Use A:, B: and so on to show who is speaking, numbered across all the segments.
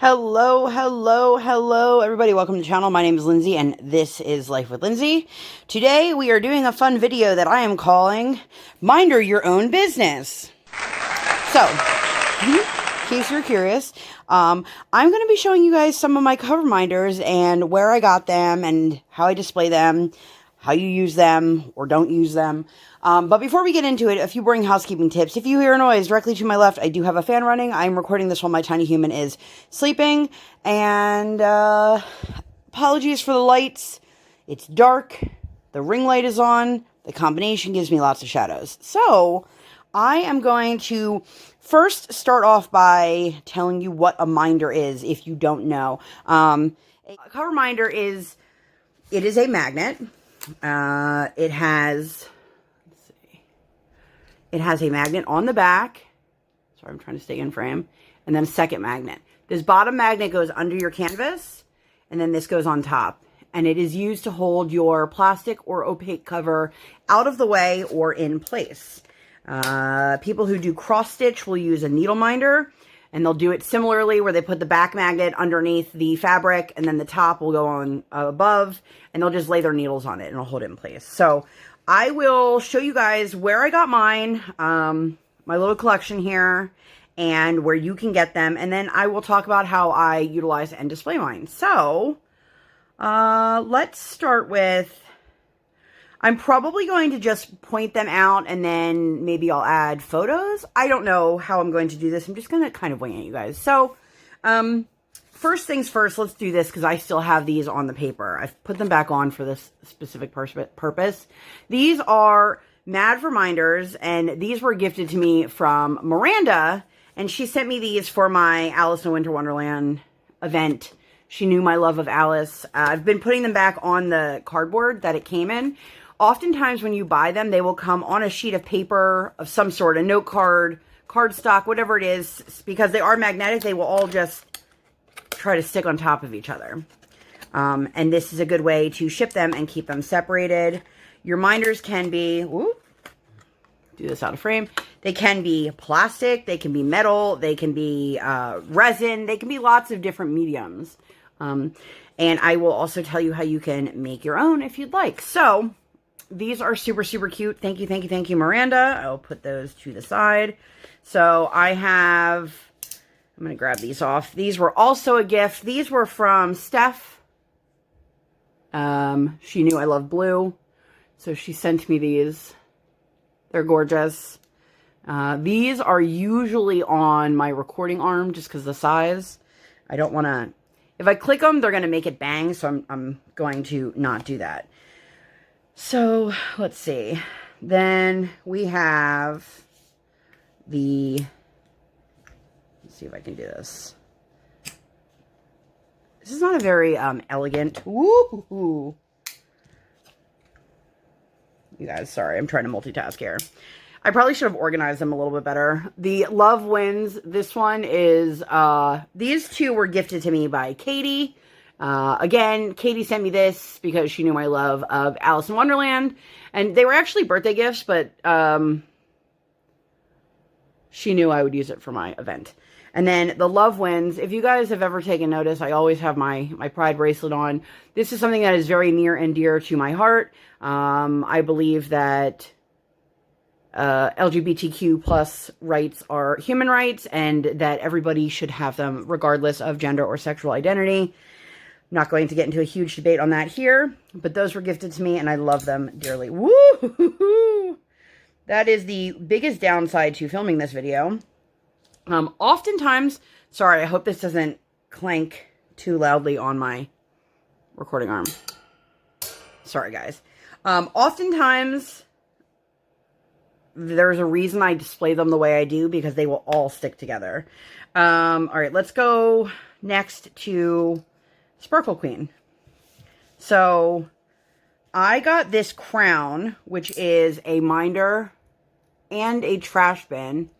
A: Hello, everybody. Welcome to the channel. My name is Lindsay, and this is Life with Lindsay. Today, we are doing a fun video that I am calling Minder Your Own Business. So, in case you're curious, I'm going to be showing you guys some of my cover minders and where I got them and how I display them, how you use them or don't use them. But before we get into it, a few boring housekeeping tips. If you hear a noise directly to my left, I do have a fan running. I'm recording this while my tiny human is sleeping. And apologies for the lights. It's dark. The ring light is on. The combination gives me lots of shadows. So I am going to first start off by telling you what a minder is if you don't know. A cover minder is a magnet. It has a magnet on the back. Sorry, I'm trying to stay in frame. And then a second magnet. This bottom magnet goes under your canvas, and then this goes on top. And it is used to hold your plastic or opaque cover out of the way or in place. People who do cross stitch will use a needle minder, and they'll do it similarly where they put the back magnet underneath the fabric, and then the top will go on above, and they'll just lay their needles on it and it'll hold it in place. So I will show you guys where I got mine, my little collection here, and where you can get them. And then I will talk about how I utilize and display mine. So, let's start with, I'm probably going to just point them out and then maybe I'll add photos. I don't know how I'm going to do this. I'm just going to kind of wing it, you guys. So, first things first, let's do this because I still have these on the paper. I've put them back on for this specific purpose. These are Mad Reminders, and these were gifted to me from Miranda, and she sent me these for my Alice in Winter Wonderland event. She knew my love of Alice. I've been putting them back on the cardboard that it came in. Oftentimes when you buy them, they will come on a sheet of paper of some sort, a note card, cardstock, whatever it is. Because they are magnetic, they will all just try to stick on top of each other. And this is a good way to ship them and keep them separated. Your minders can be, do this out of frame. They can be plastic, they can be metal, they can be resin, they can be lots of different mediums. And I will also tell you how you can make your own if you'd like. So these are super, super cute. Thank you, Miranda. I'll put those to the side. So I have, I'm going to grab these off. These were also a gift. These were from Steph. She knew I love blue, so she sent me these. They're gorgeous. These are usually on my recording arm just because of the size. I don't want to, if I click them, they're going to make it bang, so I'm going to not do that. So, let's see. Then we have the, let's see if I can do this. This is not a very elegant, woo-hoo-hoo. You guys, sorry, I'm trying to multitask here. I probably should have organized them a little bit better. The Love Wins, this one is, these two were gifted to me by Katie. Again, Katie sent me this because she knew my love of Alice in Wonderland. And they were actually birthday gifts, but she knew I would use it for my event. And then the Love Wins, if you guys have ever taken notice, I always have my Pride bracelet on. This is something that is very near and dear to my heart. I believe that LGBTQ plus rights are human rights and that everybody should have them regardless of gender or sexual identity. I'm not going to get into a huge debate on that here, but those were gifted to me and I love them dearly. Woo! That is the biggest downside to filming this video. Oftentimes, sorry, I hope this doesn't clank too loudly on my recording arm. Sorry, guys. Oftentimes, there's a reason I display them the way I do because they will all stick together. All right, let's go next to Sparkle Queen. So, I got this crown, which is a minder and a trash bin.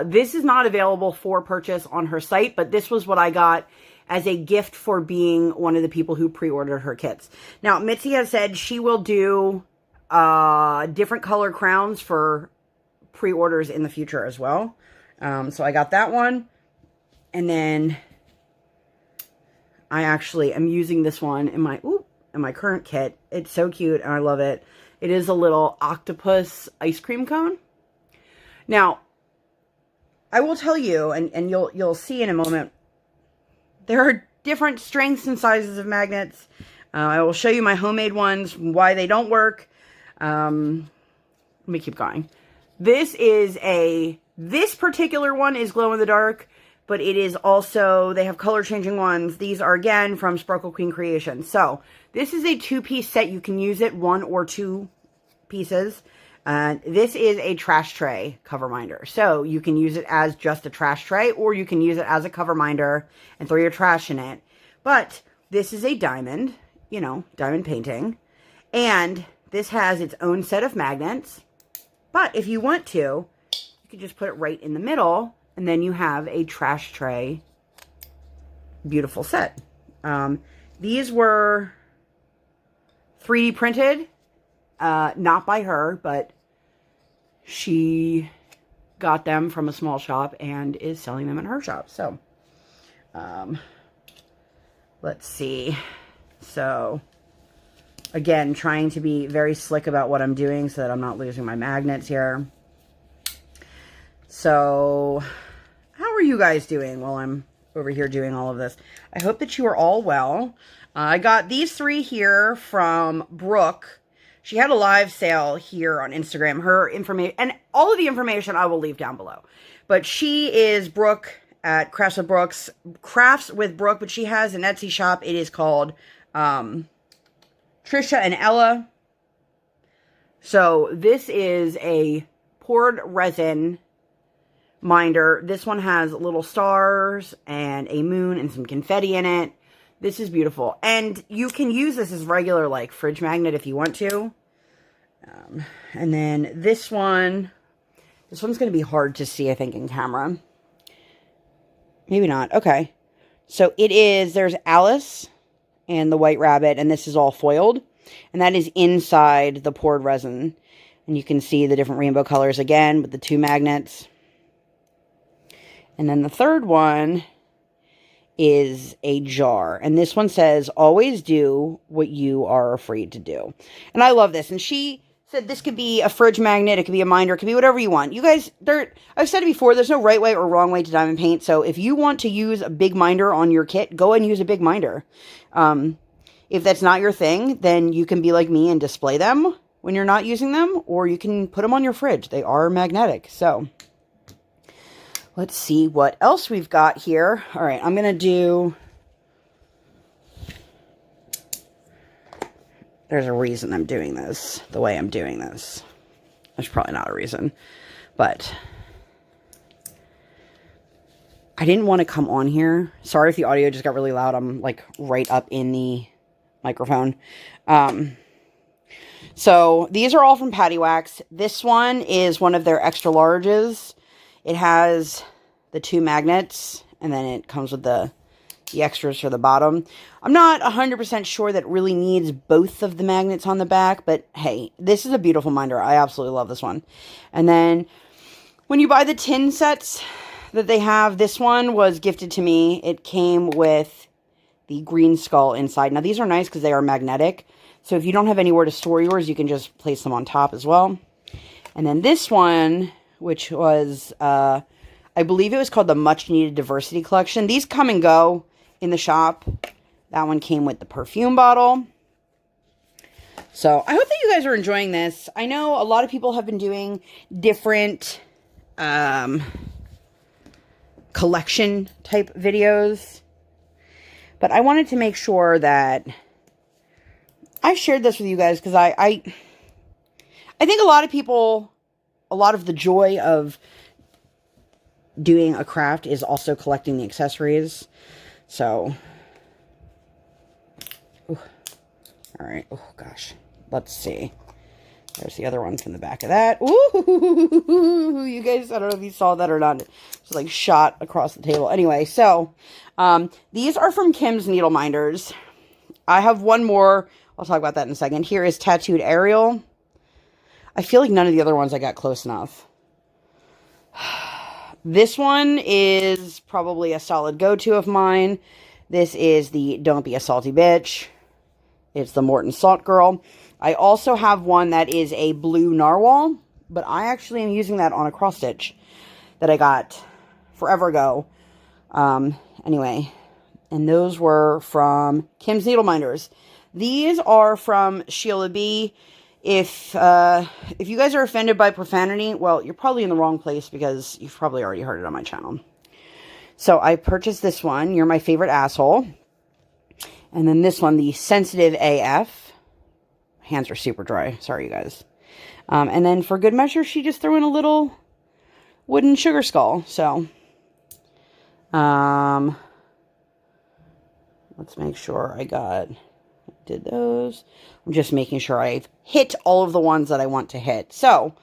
A: This is not available for purchase on her site, but this was what I got as a gift for being one of the people who pre-ordered her kits. Now, Mitzi has said she will do different color crowns for pre-orders in the future as well. So I got that one. And then I actually am using this one in my current kit. It's so cute and I love it. It is a little octopus ice cream cone. Now, I will tell you, and you'll see in a moment, there are different strengths and sizes of magnets. I will show you my homemade ones, why they don't work. Let me keep going. This particular one is glow in the dark, but it is also, they have color changing ones. These are again from Sparkle Queen Creations. So this is a 2-piece set. You can use it 1 or 2 pieces. This is a trash tray cover minder. So you can use it as just a trash tray, or you can use it as a cover minder and throw your trash in it. But this is a diamond, you know, diamond painting. And this has its own set of magnets. But if you want to, you can just put it right in the middle, and then you have a trash tray beautiful set. These were 3D printed, not by her, but she got them from a small shop and is selling them in her shop. So, let's see. So, again, trying to be very slick about what I'm doing so that I'm not losing my magnets here. So, how are you guys doing while I'm over here doing all of this? I hope that you are all well. I got these 3 here from Brooke. She had a live sale here on Instagram. Her information, and all of the information I will leave down below. But she is Brooke at Crafts with Brooke, but she has an Etsy shop. It is called Trisha and Ella. So this is a poured resin minder. This one has little stars and a moon and some confetti in it. This is beautiful. And you can use this as regular, like, fridge magnet if you want to. And then this one's going to be hard to see, I think, in camera. Maybe not. Okay. So there's Alice and the white rabbit, and this is all foiled. And that is inside the poured resin. And you can see the different rainbow colors again with the 2 magnets. And then the third one is a jar. And this one says, always do what you are afraid to do. And I love this. And she said this could be a fridge magnet, it could be a minder, it could be whatever you want. You guys, I've said it before, there's no right way or wrong way to diamond paint. So if you want to use a big minder on your kit, go ahead and use a big minder. If that's not your thing, then you can be like me and display them when you're not using them, or you can put them on your fridge. They are magnetic. So let's see what else we've got here. All right, I'm going to do... There's a reason I'm doing this the way I'm doing this. There's probably not a reason, but I didn't want to come on here. Sorry if the audio just got really loud. I'm like right up in the microphone. So these are all from Paddywaxx. This one is one of their extra larges. It has the 2 magnets, and then it comes with the extras for the bottom. I'm not 100% sure that it really needs both of the magnets on the back, but hey, this is a beautiful minder. I absolutely love this one. And then when you buy the tin sets that they have, this one was gifted to me. It came with the green skull inside. Now these are nice because they are magnetic. So if you don't have anywhere to store yours, you can just place them on top as well. And then this one, which was, I believe it was called the Much Needed Diversity Collection. These come and go in the shop. That one came with the perfume bottle. So I hope that you guys are enjoying this. I know a lot of people have been doing different collection type videos, but I wanted to make sure that I shared this with you guys because I think a lot of people, a lot of the joy of doing a craft is also collecting the accessories. So, ooh, all right. Oh gosh, let's see. There's the other ones from the back of that. Ooh, you guys, I don't know if you saw that or not. It's like shot across the table. Anyway, so these are from Kim's Needle Minders. I have one more. I'll talk about that in a second. Here is Tattooed Ariel. I feel like none of the other ones I got close enough. This one is probably a solid go-to of mine. This is the Don't Be a Salty Bitch. It's the Morton Salt Girl. I also have one that is a blue narwhal, but I actually am using that on a cross stitch that I got forever ago. Anyway, and those were from Kim's Needle Minders. These are from Sheila B. If you guys are offended by profanity, well, you're probably in the wrong place because you've probably already heard it on my channel. So I purchased this one, You're My Favorite Asshole. And then this one, the Sensitive AF. Hands are super dry. Sorry, you guys. And then for good measure, she just threw in a little wooden sugar skull. So, let's make sure did those. I'm just making sure I've hit all of the ones that I want to hit. So,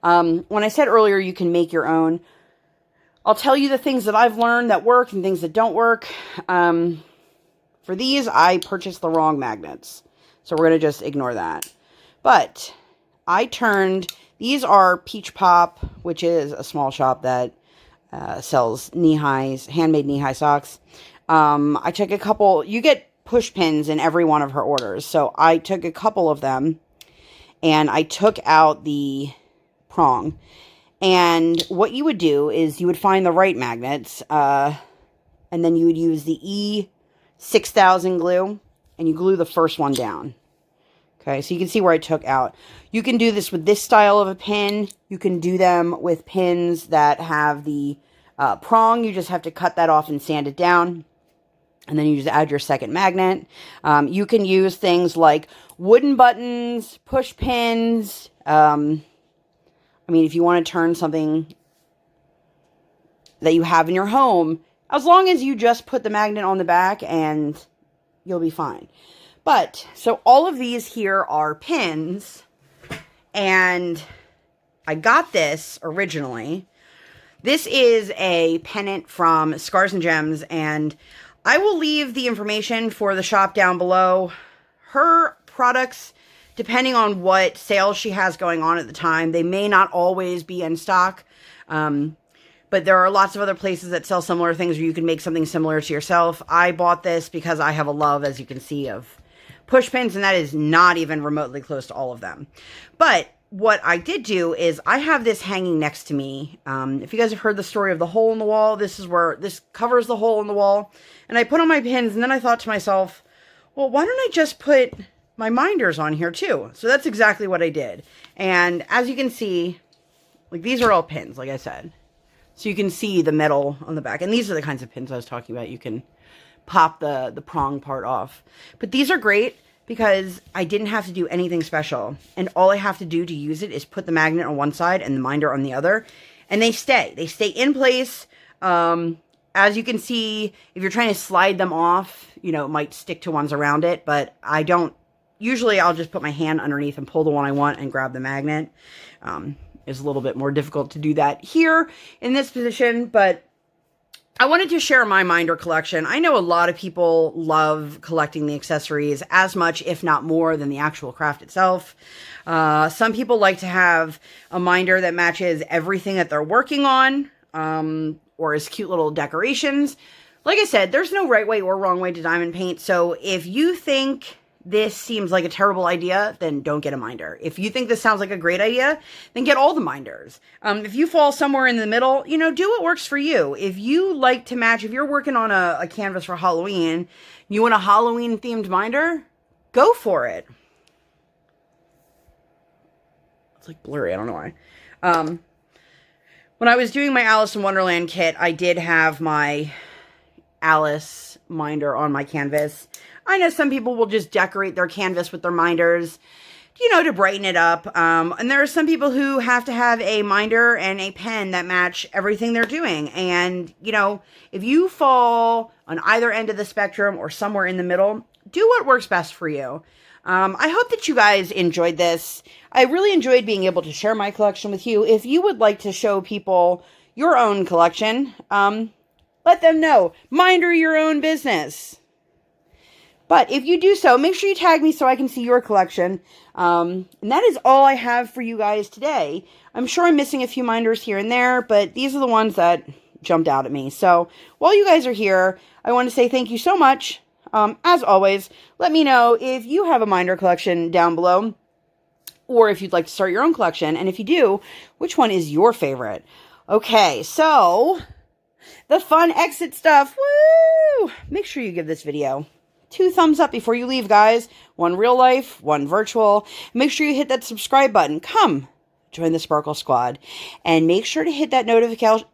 A: when I said earlier you can make your own, I'll tell you the things that I've learned that work and things that don't work. For these, I purchased the wrong magnets. So we're going to just ignore that. But these are Peach Pop, which is a small shop that sells knee-highs, handmade knee-high socks. I took a couple, you get push pins in every one of her orders. So I took a couple of them and I took out the prong. And what you would do is you would find the right magnets, and then you would use the E6000 glue, and you glue the first one down. Okay, so you can see where I took out. You can do this with this style of a pin. You can do them with pins that have the prong. You just have to cut that off and sand it down. And then you just add your second magnet. You can use things like wooden buttons, push pins. I mean, if you want to turn something that you have in your home, as long as you just put the magnet on the back and you'll be fine. But, so all of these here are pins, and I got this originally. This is a pennant from Scars and Gems, and I will leave the information for the shop down below. Her products, depending on what sales she has going on at the time, they may not always be in stock. But there are lots of other places that sell similar things where you can make something similar to yourself. I bought this because I have a love, as you can see, of push pins, and that is not even remotely close to all of them. But what I did do is I have this hanging next to me. If you guys have heard the story of the hole in the wall, this covers the hole in the wall. And I put on my pins, and then I thought to myself, well, why don't I just put my minders on here too? So that's exactly what I did. And as you can see, like, these are all pins, like I said. So you can see the metal on the back. And these are the kinds of pins I was talking about. You can pop the prong part off. But these are great because I didn't have to do anything special. And all I have to do to use it is put the magnet on one side and the minder on the other. And they stay. They stay in place. As you can see, if you're trying to slide them off, you know, it might stick to ones around it. But I don't. Usually I'll just put my hand underneath and pull the one I want and grab the magnet. It's a little bit more difficult to do that here in this position, but I wanted to share my minder collection. I know a lot of people love collecting the accessories as much, if not more, than the actual craft itself. Some people like to have a minder that matches everything that they're working on, or as cute little decorations. Like I said, there's no right way or wrong way to diamond paint, so if you think this seems like a terrible idea, then don't get a minder. If you think this sounds like a great idea, then get all the minders. If you fall somewhere in the middle, you know, do what works for you. If you like to match, if you're working on a canvas for Halloween, you want a Halloween themed minder, go for it. It's like blurry, I don't know why. When I was doing my Alice in Wonderland kit, I did have my Alice minder on my canvas. I know some people will just decorate their canvas with their minders, you know, to brighten it up. And there are some people who have to have a minder and a pen that match everything they're doing. And, you know, if you fall on either end of the spectrum or somewhere in the middle, do what works best for you. I hope that you guys enjoyed this. I really enjoyed being able to share my collection with you. If you would like to show people your own collection, let them know. Minder your own business. But if you do so, make sure you tag me so I can see your collection. And that is all I have for you guys today. I'm sure I'm missing a few minders here and there, but these are the ones that jumped out at me. So while you guys are here, I want to say thank you so much. As always, let me know if you have a minder collection down below, or if you'd like to start your own collection. And if you do, which one is your favorite? Okay, so the fun exit stuff. Woo! Make sure you give this video 2 thumbs up before you leave, guys. 1 real life, 1 virtual. Make sure you hit that subscribe button. Come join the Sparkle Squad. And make sure to hit that notification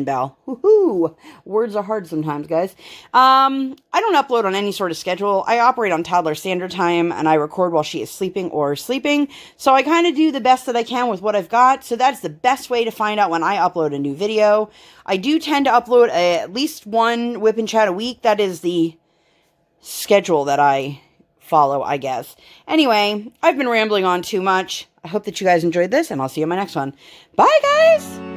A: bell. Woohoo! Words are hard sometimes, guys. I don't upload on any sort of schedule. I operate on toddler standard time, and I record while she is sleeping or sleeping. So I kind of do the best that I can with what I've got. So that's the best way to find out when I upload a new video. I do tend to upload at least 1 whip and chat a week. That is the schedule that I follow, I guess. Anyway, I've been rambling on too much. I hope that you guys enjoyed this, and I'll see you in my next one. Bye, guys!